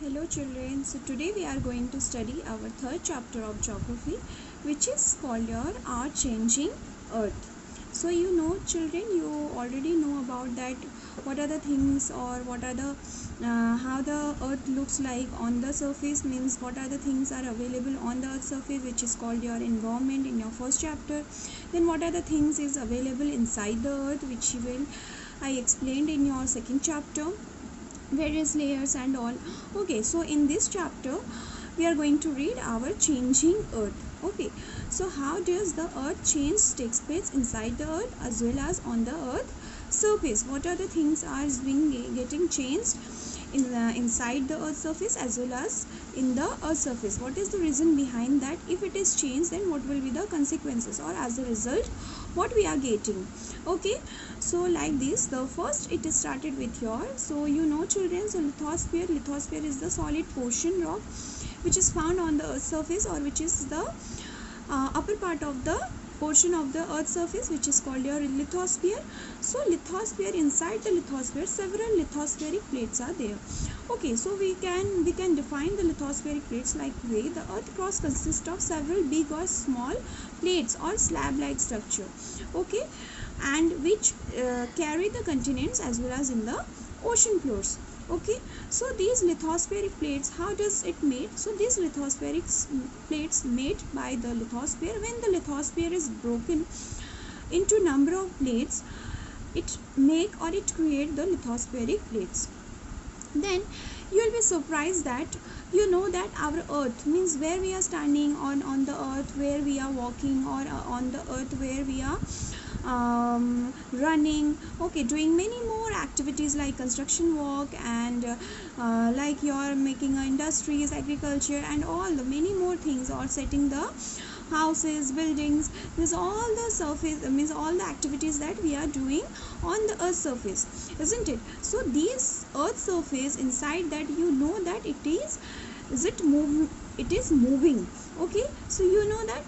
Hello children, so today we are going to study our third chapter of geography, which is called our changing earth. So you know children, you already know about that, what are the things or what are the how the earth looks like on the surface, means what are the things are available on the earth surface, which is called your environment in your first chapter. Then what are the things is available inside the earth, which I explained in your second chapter, various layers and all. Okay, so in this chapter we are going to read our changing earth. Okay, so how does the earth change takes place inside the earth as well as on the earth surface? What are the things are being getting changed inside the earth surface as well as in the earth surface? What is the reason behind that? If it is changed, then what will be the consequences, or as a result what we are getting? Okay, so like this, the first it is started with your, so you know children, so lithosphere is the solid portion rock which is found on the earth surface, or which is the upper part of the portion of the earth surface, which is called your lithosphere. So lithosphere, inside the lithosphere several lithospheric plates are there. Okay, so we can define the lithospheric plates like way. The earth crust consists of several big or small plates or slab like structure, okay, and which carry the continents as well as in the ocean floors. Okay, so these lithospheric plates, how does it made? So these lithospheric plates made by the lithosphere. When the lithosphere is broken into number of plates, it make or it create the lithospheric plates. Then you will be surprised that you know that our earth, means where we are standing on the earth, where we are walking, or on the earth where we are running, okay, doing many more activities like construction work and like you're making industries, agriculture and all the many more things, or setting the houses, buildings, means all the surface, means all the activities that we are doing on the earth surface, isn't it? So these earth surface, inside that you know that it is moving. Okay, so you know that.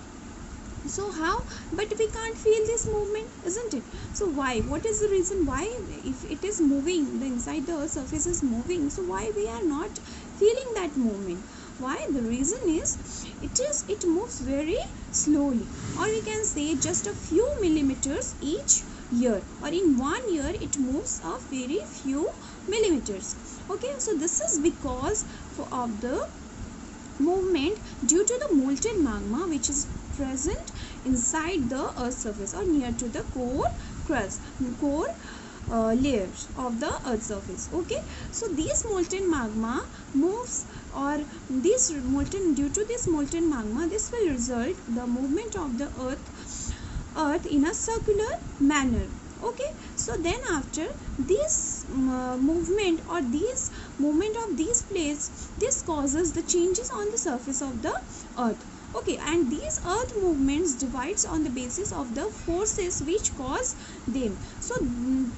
So how? But we can't feel this movement, isn't it? So why? What is the reason why? If it is moving, the inside the earth surface is moving, so why we are not feeling that movement? Why? The reason is it moves very slowly, or we can say just a few millimeters each year, or in 1 year it moves a very few millimeters. Okay, so this is because of the movement due to the molten magma which is present inside the earth surface, or near to the core layers of the earth surface. Okay, so this molten magma moves, or due to this molten magma, this will result the movement of the earth in a circular manner. Okay, so then after this movement, or this movement of these plates, this causes the changes on the surface of the earth. Okay, and these earth movements divides on the basis of the forces which cause them. So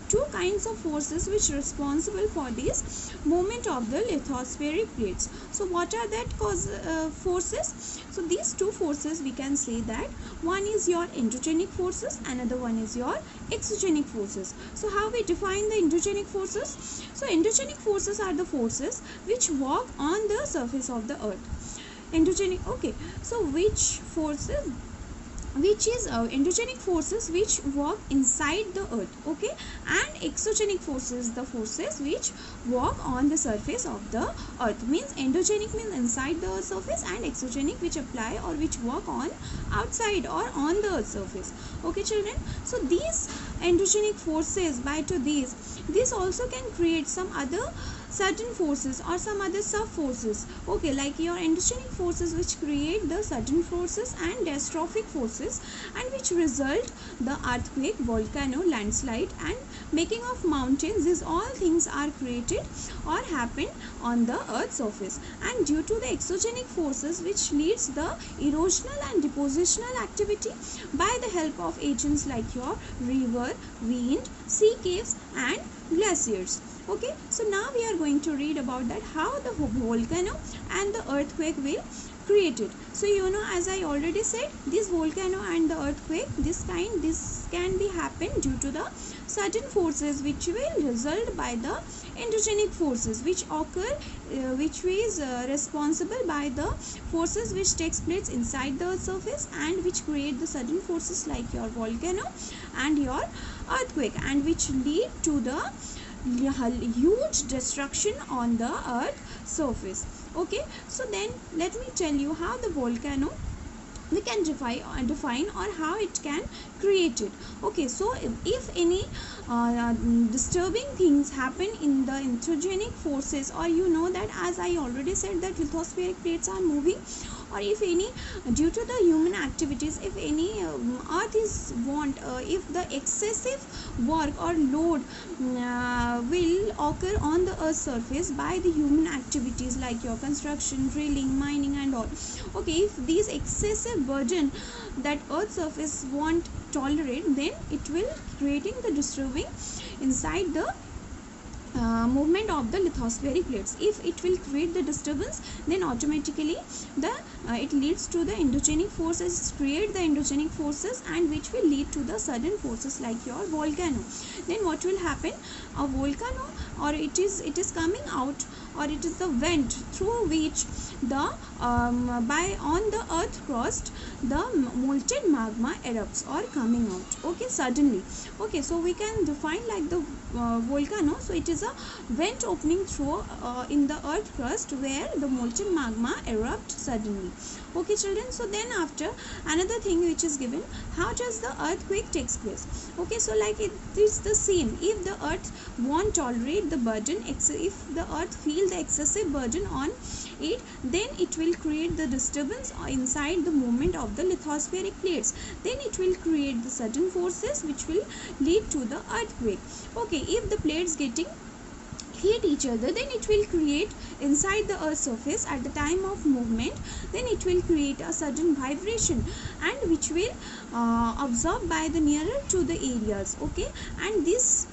two kinds of forces which are responsible for this movement of the lithospheric plates. So what are that forces? So these two forces, we can say that one is your endogenic forces, another one is your exogenic forces. So how we define the endogenic forces? So endogenic forces are the forces which work on the surface of the earth. Endogenic, okay, so which is endogenic forces which work inside the earth, okay, and exogenic forces, the forces which work on the surface of the earth. Means endogenic means inside the earth surface, and exogenic which apply or which work on outside or on the earth surface. Okay children, so these endogenic forces, by to these also can create some other certain forces or some other sub forces, okay, like your endogenic forces which create the sudden forces and dystrophic forces, and which result the earthquake, volcano, landslide and making of mountains. These all things are created or happen on the earth surface. And due to the exogenic forces which leads the erosional and depositional activity by the help of agents like your river, wind, sea caves and glaciers. Okay, so now we are going to read about that how the volcano and the earthquake will created. So you know, as I already said, this volcano and the earthquake, this can be happen due to the certain forces which will result by the endogenic forces which occur, which is responsible by the forces which takes place inside the earth surface and which create the sudden forces like your volcano and your earthquake, and which lead to the huge destruction on the earth surface. Okay, so then let me tell you how the volcano we can define or how it can create it. Okay, so if any disturbing things happen in the endogenic forces, or you know that as I already said that lithospheric plates are moving, or if any due to the human activities, if any earth is if the excessive work or load will occur on the earth surface by the human activities like your construction, drilling, mining and all. Okay, if these excessive burden that earth surface won't tolerate, then it will creating the disturbing inside the movement of the lithospheric plates. If it will create the disturbance, then automatically the it leads to the endogenic forces, create the endogenic forces, and which will lead to the sudden forces like your volcano. Then what will happen? A volcano, or it is coming out, or it is the vent through which the by on the earth crust the molten magma erupts or coming out. Okay, suddenly. Okay, so we can define like the volcano. So it is a vent opening through in the earth crust where the molten magma erupts suddenly. Okay children, so then after another thing which is given, how does the earthquake takes place? Okay, so like it is the same. If the earth won't tolerate the burden, if the earth feel the excessive burden on it, then it will create the disturbance inside the movement of the lithospheric plates. Then it will create the sudden forces which will lead to the earthquake. Okay, if the plates getting hit each other, then it will create inside the earth surface at the time of movement, then it will create a sudden vibration and which will absorb by the nearer to the areas. Okay, and this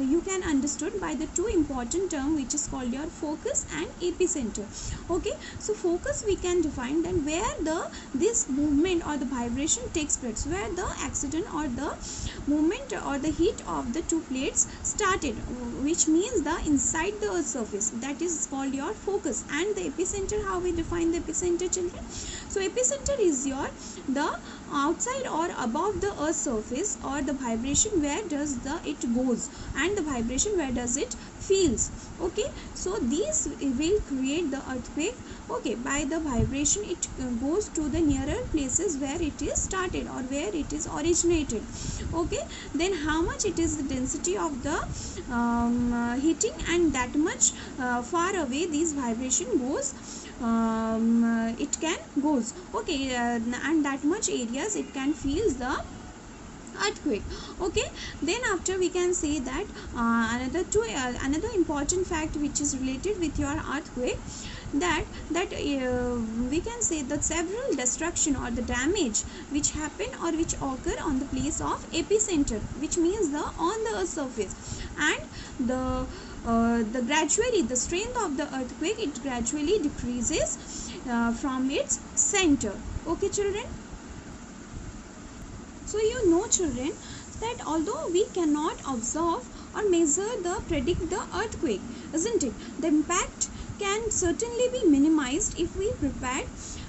you can understood by the two important term which is called your focus and epicenter. Okay, so focus we can define then where the this movement or the vibration takes place, where the accident or the movement or the hit of the two plates started, which means the inside the earth surface, that is called your focus. And the epicenter, how we define the epicenter children? So epicenter is your the outside or above the earth surface, or the vibration where does the it goes, and the vibration where does it feels. Okay, so these will create the earthquake. Okay, by the vibration it goes to the nearer places where it is started or where it is originated. Okay, then how much it is the density of the heating, and that much far away this vibration goes, it can goes. Okay, and that much areas it can feel the earthquake. Okay, then after we can say that another important fact which is related with your earthquake, that we can say that several destruction or the damage which happen or which occur on the place of epicenter, which means the on the earth surface, and the gradually the strength of the earthquake, it gradually decreases from its center. Okay children, so you know children that although we cannot observe or measure the predict the earthquake, isn't it, the impact can certainly be minimized if we prepare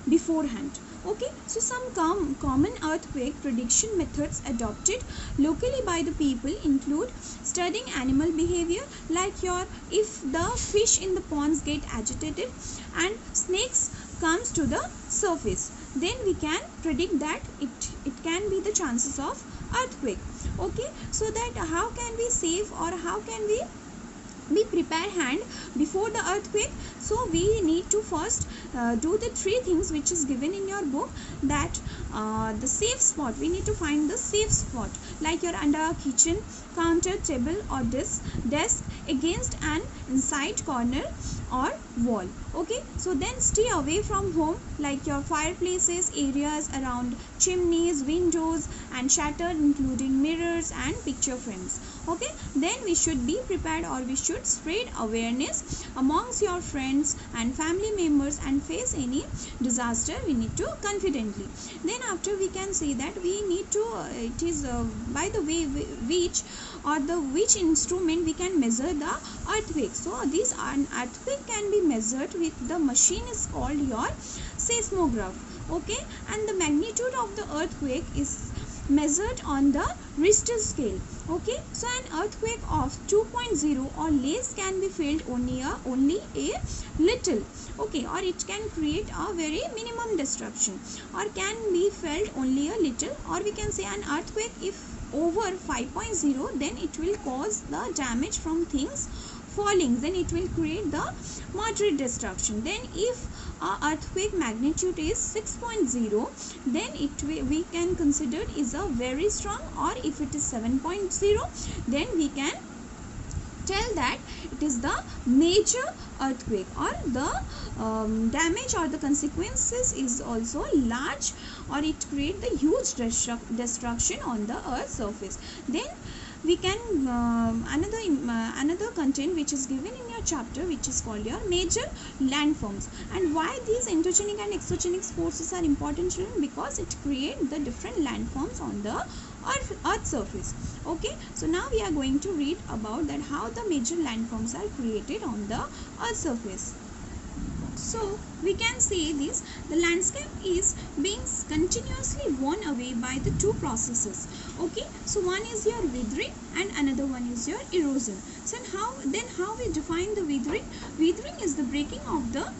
beforehand. Okay, so some common earthquake prediction methods adopted locally by the people include studying animal behavior, like your if the fish in the ponds get agitated and snakes comes to the surface, then we can predict that it can be the chances of earthquake. Okay, so that how can we save or how can we be prepared hand before the earthquake? So we need to first do the three things which is given in your book, that the safe spot, we need to find the safe spot, like you're under a kitchen counter, table or desk against an inside corner or wall. Okay, so then stay away from home, like your fireplaces, areas around chimneys, windows and shutter including mirrors and picture frames. Okay, then we should be prepared or we should spread awareness amongst your friends friends and family members and face any disaster, we need to confidently. Then after we can say that we need to it is by the way which instrument we can measure the earthquake. So this an earthquake can be measured with the machine is called your seismograph. Okay, and the magnitude of the earthquake is measured on the Richter scale. Okay, so an earthquake of 2.0 or less can be felt only a little. Okay, or it can create a very minimum disruption, or can be felt only a little, or we can say an earthquake if over 5.0, then it will cause the damage from things falling, then it will create the moderate destruction. Then if earthquake magnitude is 6.0, then we can consider is a very strong, or if it is 7.0, then we can tell that it is the major earthquake, or the damage or the consequences is also large, or it create the huge destruction on the earth's surface. Then we can another content which is given in your chapter, which is called your major landforms. And why these endogenic and exogenic forces are important, children? Because it create the different landforms on the earth surface. Okay, so now we are going to read about that how the major landforms are created on the earth surface. So we can say this, the landscape is being continuously worn away by the two processes. Okay, so one is your withering and another one is your erosion. So how we define the withering? Withering is the breaking of the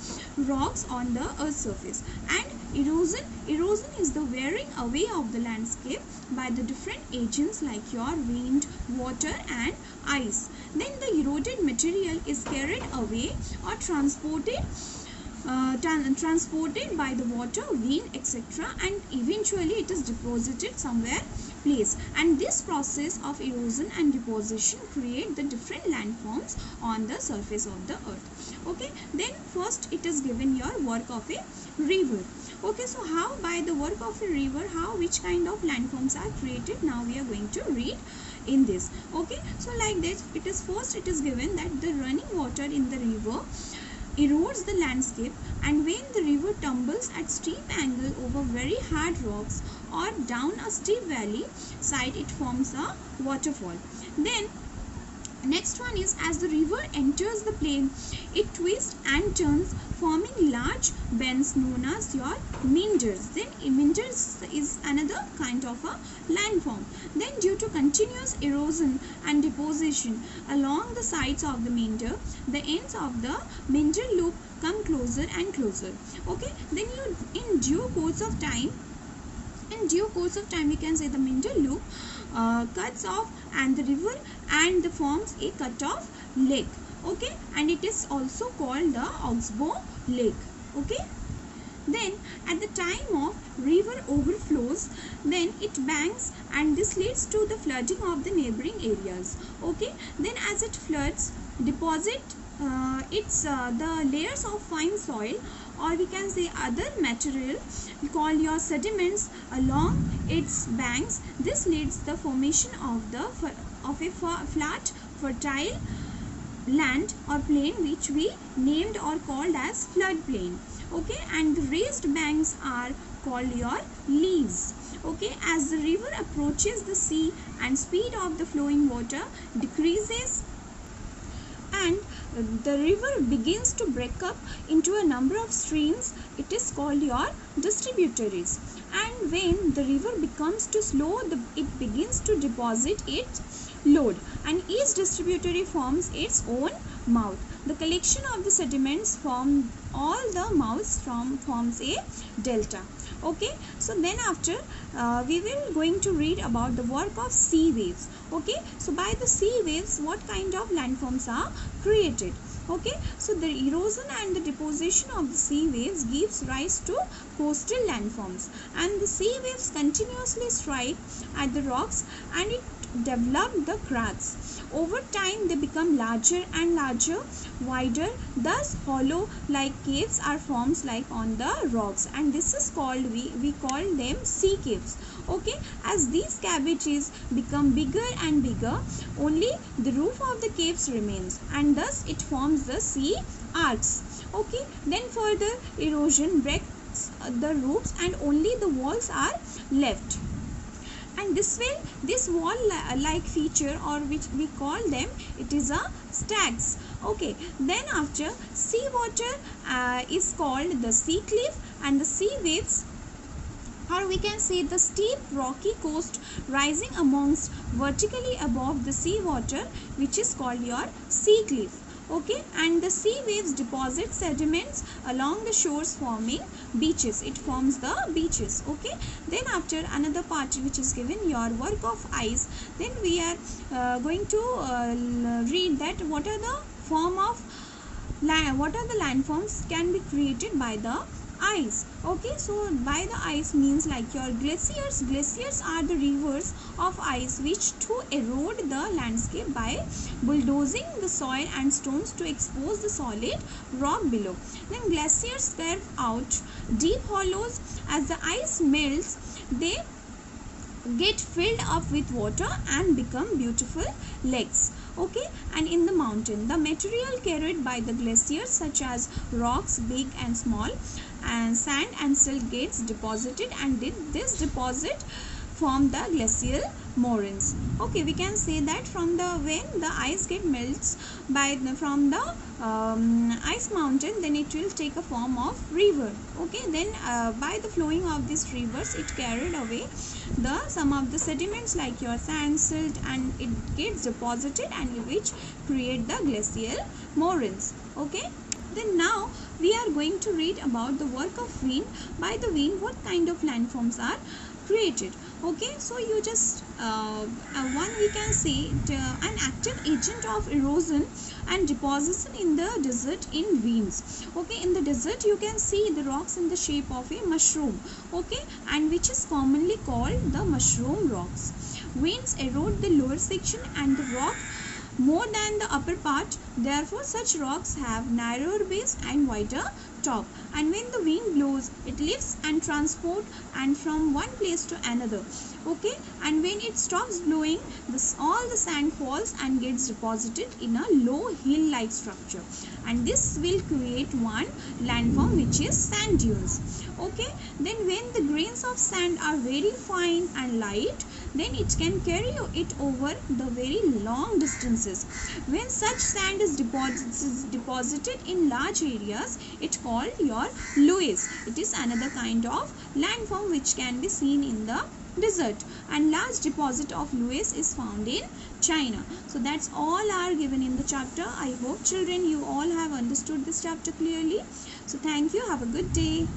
rocks on the earth's surface, and erosion is the wearing away of the landscape by the different agents like your wind, water and ice. Then the eroded material is carried away or transported by the water, wind, etc., and eventually it is deposited somewhere place. And this process of erosion and deposition create the different landforms on the surface of the earth. Okay, then first it is given your work of a river. Okay, so how by the work of a river, which kind of landforms are created, now we are going to read in this. Okay, so like this, it is given that the running water in the river erodes the landscape, and when the river tumbles at steep angle over very hard rocks or down a steep valley side, it forms a waterfall. Then next one is, as the river enters the plain, it twists and turns, forming large bends known as your meanders. Then meanders is another kind of a landform. Then due to continuous erosion and deposition along the sides of the meander, the ends of the meander loop come closer and closer. Okay, then in due course of time we can say the meander loop cuts off and the river and forms a cut-off lake. Okay, and it is also called the Oxbow Lake. Okay, then at the time of river overflows, then it banks, and this leads to the flooding of the neighboring areas. Okay, then as it floods, deposit the layers of fine soil, or we can say other material called your sediments along its banks. This leads the formation of a flat fertile land or plain, which we named or called as floodplain. Okay, and the raised banks are called your leaves. Okay, as the river approaches the sea and speed of the flowing water decreases and the river begins to break up into a number of streams, it is called your distributaries. And when the river becomes too slow, it begins to deposit its load, and each distributary forms its own mouth. The collection of the sediments from all the mouths forms a delta. Okay, so then after we will going to read about the work of sea waves. Okay, so by the sea waves, what kind of landforms are created? Okay, so the erosion and the deposition of the sea waves gives rise to coastal landforms, and the sea waves continuously strike at the rocks and it develop the cracks. Over time they become larger and larger, wider, thus hollow like caves are formed like on the rocks, and this is called, we call them sea caves. Okay, as these cavities become bigger and bigger, only the roof of the caves remains, and thus it forms the sea arcs. Okay, then further erosion breaks the roofs and only the walls are left. And this way, this wall like feature, or which we call them, it is a stacks. Okay, then after, sea water is called the sea cliff, and the sea waves, or we can say the steep rocky coast rising amongst vertically above the sea water, which is called your sea cliff. Okay, and the sea waves deposit sediments along the shores forming beaches. It forms the beaches. Okay, then after, another part which is given, your work of ice. Then we are going to read that what are the form of land, what are the landforms can be created by the ice. Okay, so by the ice means like your glaciers. Glaciers are the rivers of ice which to erode the landscape by bulldozing the soil and stones to expose the solid rock below. Then glaciers carve out deep hollows. As the ice melts, they get filled up with water and become beautiful lakes. Okay, and in the mountain, the material carried by the glaciers, such as rocks big and small, and sand and silt, gets deposited, and this deposit form the glacial moraines. Okay, we can say that from the when the ice get melts from the ice mountain, then it will take a form of river. Okay, then by the flowing of these rivers, it carried away the some of the sediments like your sand, silt, and it gets deposited, and which create the glacial moraines. Okay, then now we are going to read about the work of wind. By the wind, what kind of landforms are created. Okay, so you just one we can say an active agent of erosion and deposition in the desert in winds. Okay, in the desert you can see the rocks in the shape of a mushroom. Okay, and which is commonly called the mushroom rocks. Winds erode the lower section and the rock more than the upper part. Therefore, such rocks have narrower base and wider top. And when the wind blows, it lifts and transport and from one place to another. Okay, and when it stops blowing, all the sand falls and gets deposited in a low hill-like structure. And this will create one landform, which is sand dunes. Okay, then when the grains of sand are very fine and light, then it can carry it over the very long distances. When such sand is deposited in large areas, it called your loess. It is another kind of landform which can be seen in the desert, and large deposit of loess is found in China. So that's all are given in the chapter. I hope children you all have understood this chapter clearly. So thank you. Have a good day.